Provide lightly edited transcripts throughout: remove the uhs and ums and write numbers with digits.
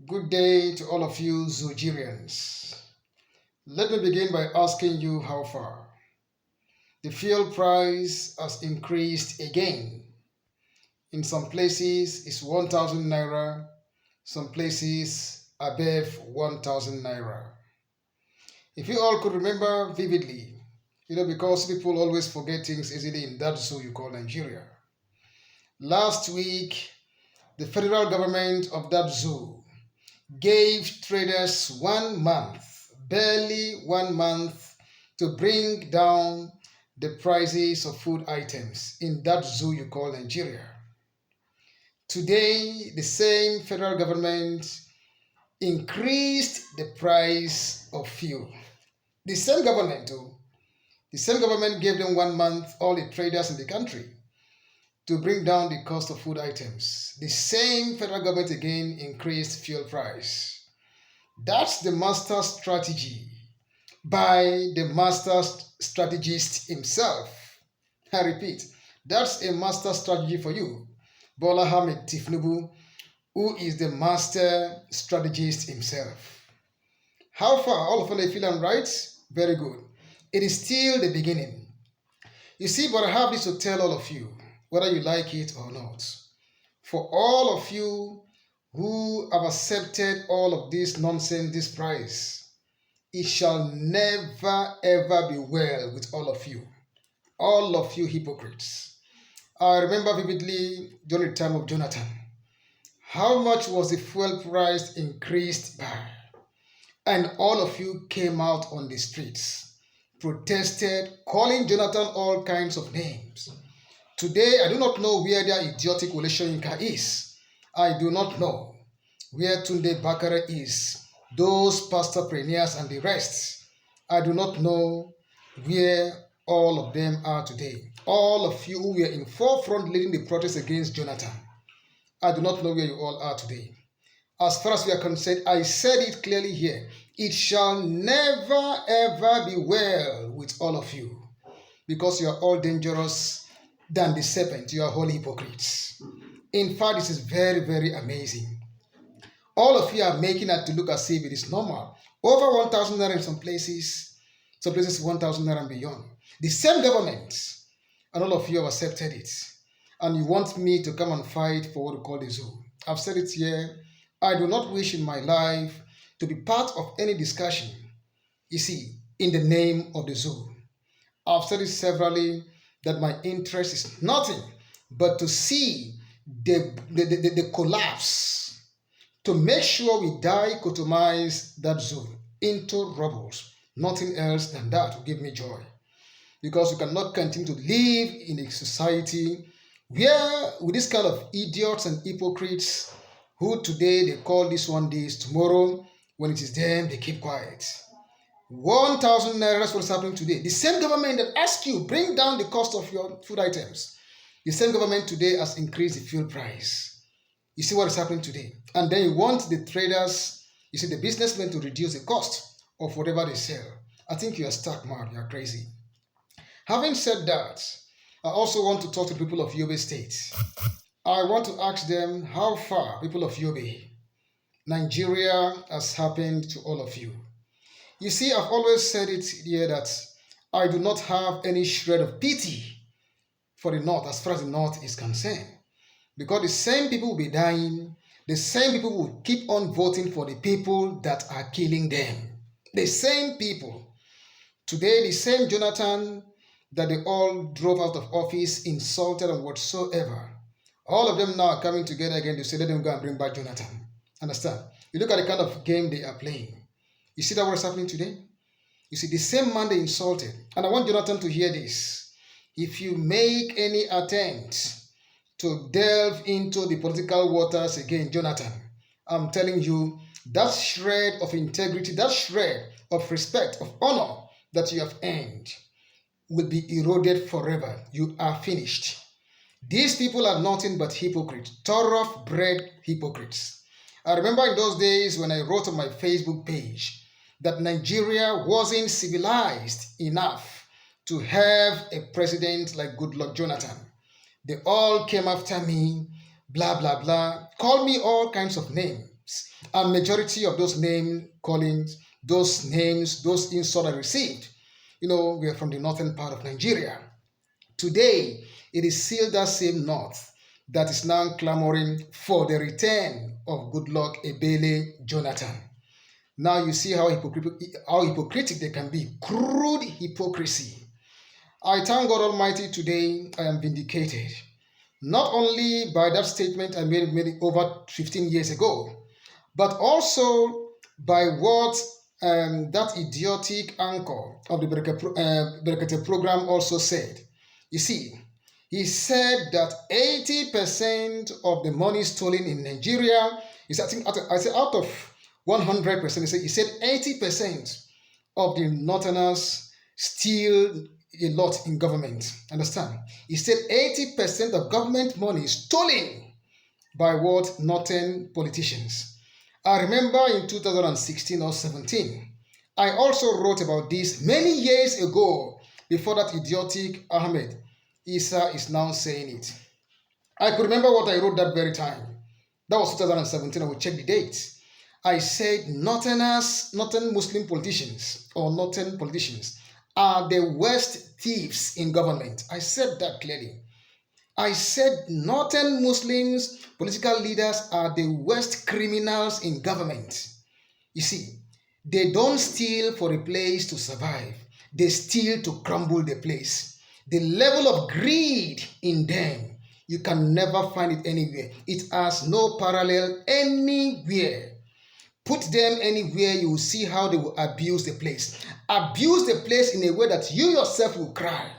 Good day to all of you Nigerians. Let me begin by asking you how far. The fuel price has increased again. In some places it's 1000 naira, some places above 1000 naira. If you all could remember vividly, because people always forget things easily in that zoo you call Nigeria. Last week, the federal government of that zoo gave traders 1 month, barely 1 month, to bring down the prices of food items in that zoo you call Nigeria. Today, the same federal government increased the price of fuel. The same government, gave them 1 month, all the traders in the country, to bring down the cost of food items. The same federal government again increased fuel price. That's the master strategy by the master strategist himself. I repeat, that's a master strategy for you, Bola Ahmed Tinubu, who is the master strategist himself. How far? All of you feel I'm right? Very good. It is still the beginning. You see, but I have this to tell all of you, whether you like it or not. For all of you who have accepted all of this nonsense, this price, it shall never ever be well with all of you hypocrites. I remember vividly during the time of Jonathan, how much was the fuel price increased by? And all of you came out on the streets, protested, calling Jonathan all kinds of names. Today, I do not know where their idiotic Oleshoyinka is. I do not know where Tunde Bakare is, those pastorpreneurs and the rest. I do not know where all of them are today. All of you who were in forefront leading the protest against Jonathan. I do not know where you all are today. As far as we are concerned, I said it clearly here. It shall never ever be well with all of you, because you are all dangerous than the serpent. You are all hypocrites. In fact, this is very, very amazing. All of you are making it to look as if it is normal. Over 1000 naira in some places 1000 naira and beyond. The same government, and all of you have accepted it. And you want me to come and fight for what we call the zoo. I've said it here. I do not wish in my life to be part of any discussion, you see, in the name of the zoo. I've said it severally that my interest is nothing but to see the collapse, to make sure we dichotomize that zoo into rubbles. Nothing else than that will give me joy. Because we cannot continue to live in a society where, with this kind of idiots and hypocrites, who today they call this one this, tomorrow when it is them they keep quiet. 1000 naira, that's what's happening today. The same government that asked you bring down the cost of your food items, the same government today has increased the fuel price. You see what is happening today. And then you want the traders, you see, the businessmen to reduce the cost of whatever they sell. I think you are stuck mad, you are crazy. Having said that, I also want to talk to the people of Yobe State. I want to ask them how far, people of Yobe, Nigeria has happened to all of you. You see, I've always said it here that I do not have any shred of pity for the North as far as the North is concerned. Because the same people will be dying, the same people will keep on voting for the people that are killing them. The same people. Today, the same Jonathan that they all drove out of office, insulted and whatsoever. All of them now are coming together again to say, let them go and bring back Jonathan. Understand? You look at the kind of game they are playing. You see that what's happening today? You see, the same man they insulted. And I want Jonathan to hear this. If you make any attempt to delve into the political waters again, Jonathan, I'm telling you, that shred of integrity, that shred of respect, of honor that you have earned will be eroded forever. You are finished. These people are nothing but hypocrites, thoroughbred hypocrites. I remember in those days when I wrote on my Facebook page that Nigeria wasn't civilized enough to have a president like Goodluck Jonathan. They all came after me, blah, blah, blah, called me all kinds of names. And majority of those name callings, those names, those insults I received, were from the northern part of Nigeria. Today, it is still that same north that is now clamoring for the return of Goodluck Ebele Jonathan. Now you see how hypocritic they can be. Crude hypocrisy. I thank God Almighty today I am vindicated. Not only by that statement I made over 15 years ago, but also by what that idiotic anchor of the Berekete program also said. You see, he said that 80% of the money stolen in Nigeria is, I said out of 100%, he said 80% of the northerners steal a lot in government. Understand? He said 80% of government money is stolen by what? Northern politicians. I remember in 2016 or 17, I also wrote about this many years ago before that idiotic Ahmed Isa is now saying it. I could remember what I wrote that very time. That was 2017. I will check the dates. I said northern Muslim politicians or northern politicians are the worst thieves in government. I said that clearly. I said northern Muslims, political leaders are the worst criminals in government. You see, they don't steal for a place to survive. They steal to crumble the place. The level of greed in them, you can never find it anywhere. It has no parallel anywhere. Put them anywhere, you will see how they will abuse the place. Abuse the place in a way that you yourself will cry.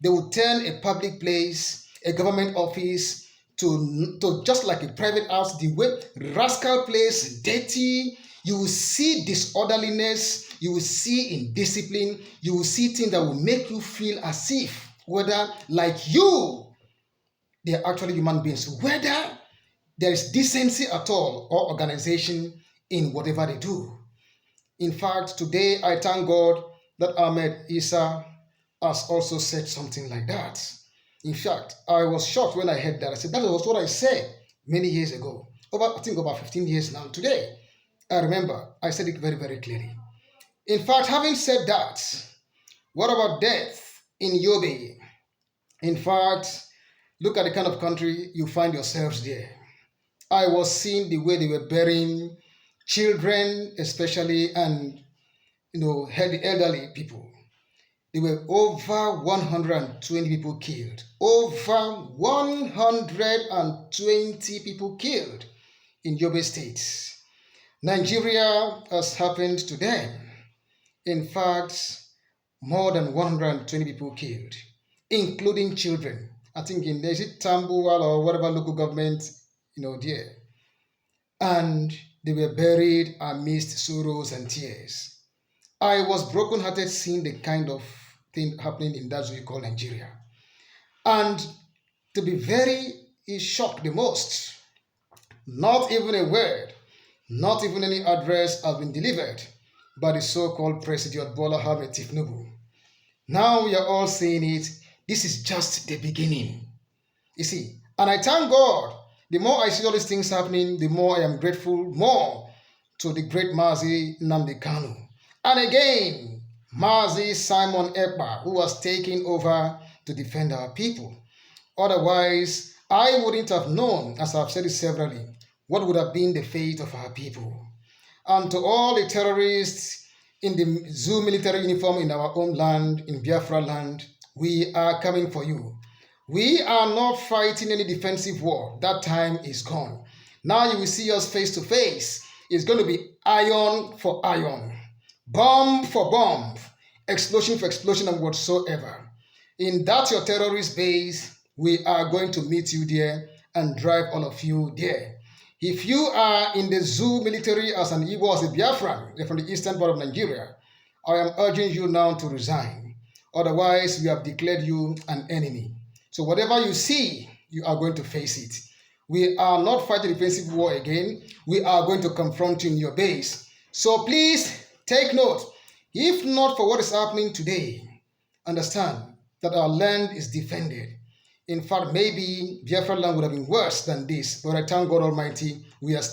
They will turn a public place, a government office, to just like a private house, the way rascal place, dirty. You will see disorderliness, you will see indiscipline, you will see things that will make you feel as if whether like they are actually human beings, whether there is decency at all or organization in whatever they do. In fact, today I thank God that Ahmed Isa has also said something like that. In fact, I was shocked when I heard that. I said, that was what I said many years ago. I think about 15 years now. Today, I remember I said it very, very clearly. In fact, having said that, what about death in Yobe? In fact, look at the kind of country you find yourselves there. I was seeing the way they were burying children, especially, and the elderly people. There were over 120 people killed. Over 120 people killed in Yobe State. Nigeria has happened to them. In fact, more than 120 people killed, including children. I think in Tambuwal or whatever local government, there. And they were buried amidst sorrows and tears. I was brokenhearted seeing the kind of thing happening in that we call Nigeria. And to be very shocked the most, not even a word, not even any address has been delivered by the so-called President Bola Ahmed Tinubu. Now we are all saying it. This is just the beginning. You see, and I thank God. The more I see all these things happening, the more I am grateful more to the great Mazi Nnamdi Kanu. And again, Mazi Simon Ekpa, who was taking over to defend our people. Otherwise, I wouldn't have known, as I've said it severally, what would have been the fate of our people. And to all the terrorists in the zoo military uniform in our own land, in Biafra land, we are coming for you. We are not fighting any defensive war. That time is gone. Now you will see us face to face. It's going to be iron for iron, bomb for bomb, explosion for explosion, and whatsoever. In that your terrorist base, we are going to meet you there and drive all of you there. If you are in the zoo military as an Igbo, as a Biafran from the eastern part of Nigeria, I am urging you now to resign. Otherwise, we have declared you an enemy. So whatever you see, you are going to face it. We are not fighting defensive war again. We are going to confront you in your base. So please take note. If not for what is happening today, understand that our land is defended. In fact, maybe Biafra land would have been worse than this. But I thank God Almighty, we are standing up.